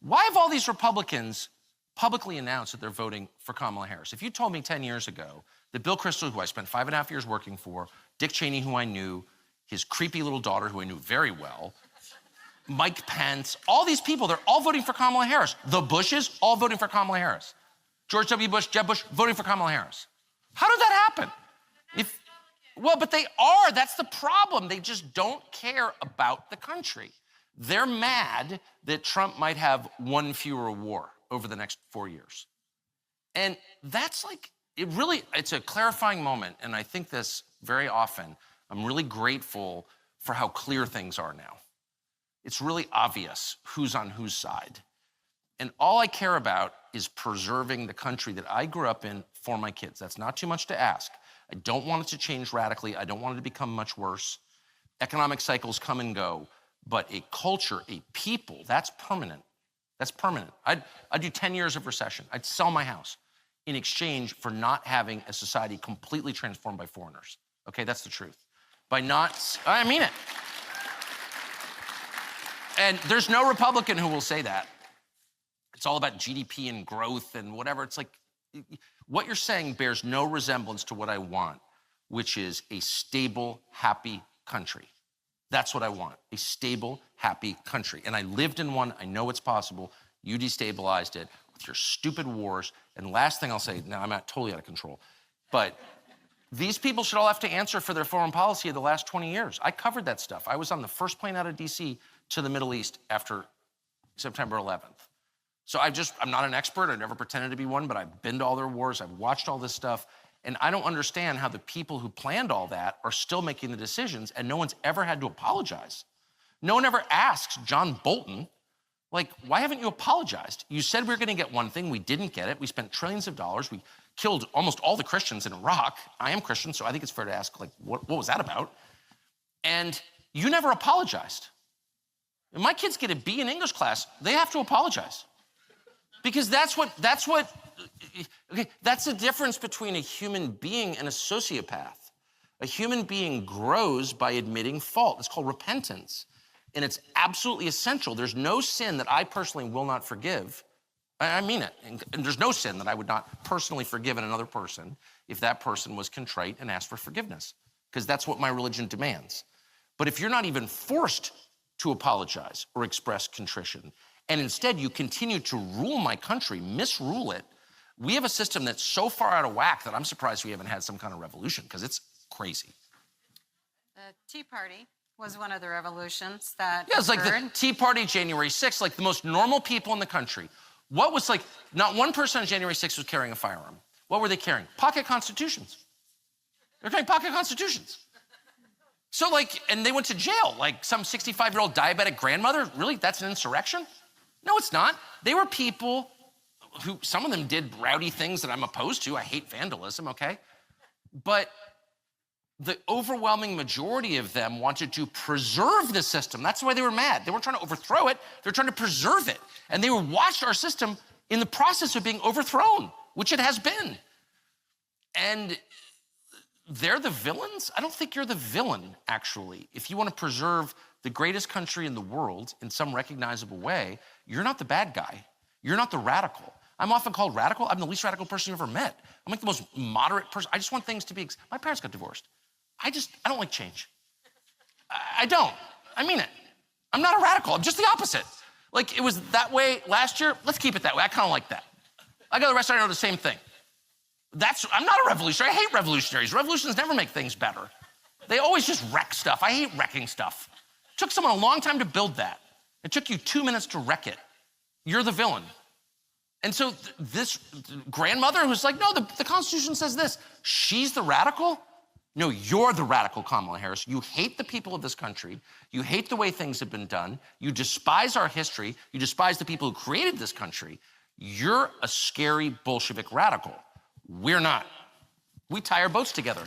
Why have all these Republicans publicly announced that they're voting for Kamala Harris? If you told me 10 years ago that Bill Kristol, who I spent 5.5 years working for, Dick Cheney, who I knew, his creepy little daughter, who I knew very well, Mike Pence, all these people, they're all voting for Kamala Harris. The Bushes, all voting for Kamala Harris. George W. Bush, Jeb Bush, voting for Kamala Harris. How did that happen? Well, but they are. That's the problem. They just don't care about the country. They're mad that Trump might have one fewer war over the next 4 years. And that's like, it's a clarifying moment. And I think this very often. I'm really grateful for how clear things are now. It's really obvious who's on whose side. And all I care about is preserving the country that I grew up in for my kids. That's not too much to ask. I don't want it to change radically. I don't want it to become much worse. Economic cycles come and go, but a culture, a people, that's permanent. That's permanent. I'd do 10 years of recession. I'd sell my house in exchange for not having a society completely transformed by foreigners. Okay, that's the truth. I mean it. And there's no Republican who will say that. It's all about GDP and growth and whatever. It's like, what you're saying bears no resemblance to what I want, which is a stable, happy country. That's what I want, a stable, happy country. And I lived in one, I know it's possible. You destabilized it with your stupid wars. And last thing I'll say, now I'm totally out of control, but these people should all have to answer for their foreign policy of the last 20 years. I covered that stuff. I was on the first plane out of DC to the Middle East after September 11th. So I'm not an expert. I never pretended to be one, but I've been to all their wars. I've watched all this stuff. And I don't understand how the people who planned all that are still making the decisions and no one's ever had to apologize. No one ever asks John Bolton, like, why haven't you apologized? You said we were gonna get one thing, we didn't get it. We spent trillions of dollars. We killed almost all the Christians in Iraq. I am Christian, so I think it's fair to ask, like, what was that about? And you never apologized. If my kids get a B in English class, they have to apologize. Because that's the difference between a human being and a sociopath. A human being grows by admitting fault. It's called repentance. And it's absolutely essential. There's no sin that I personally will not forgive. I mean it. And there's no sin that I would not personally forgive in another person if that person was contrite and asked for forgiveness. Because that's what my religion demands. But if you're not even forced to apologize or express contrition, and instead you continue to rule my country, misrule it, we have a system that's so far out of whack that I'm surprised we haven't had some kind of revolution, because it's crazy. The Tea Party was one of the revolutions that Yeah, it's like the Tea Party, January 6th, like the most normal people in the country. What was like, not one person on January 6th was carrying a firearm. What were they carrying? Pocket constitutions. They're carrying pocket constitutions. So like, and they went to jail, like some 65-year-old diabetic grandmother. Really, that's an insurrection? No, it's not. They were people who, some of them did rowdy things that I'm opposed to. I hate vandalism, okay? But the overwhelming majority of them wanted to preserve the system. That's why they were mad. They weren't trying to overthrow it. They were trying to preserve it. And they watched our system in the process of being overthrown, which it has been. And they're the villains? I don't think you're the villain, actually. If you want to preserve the greatest country in the world in some recognizable way, you're not the bad guy. You're not the radical. I'm often called radical. I'm the least radical person you've ever met. I'm like the most moderate person. I just want things to be, my parents got divorced. I don't like change. I don't. I mean it. I'm not a radical. I'm just the opposite. Like, it was that way last year. Let's keep it that way. I kind of like that. I go to the restaurant, I know the same thing. I'm not a revolutionary. I hate revolutionaries. Revolutions never make things better. They always just wreck stuff. I hate wrecking stuff. It took someone a long time to build that. It took you 2 minutes to wreck it. You're the villain. And so this grandmother who's like, no, the Constitution says this. She's the radical? No, you're the radical, Kamala Harris. You hate the people of this country. You hate the way things have been done. You despise our history. You despise the people who created this country. You're a scary Bolshevik radical. We're not. We tie our boats together.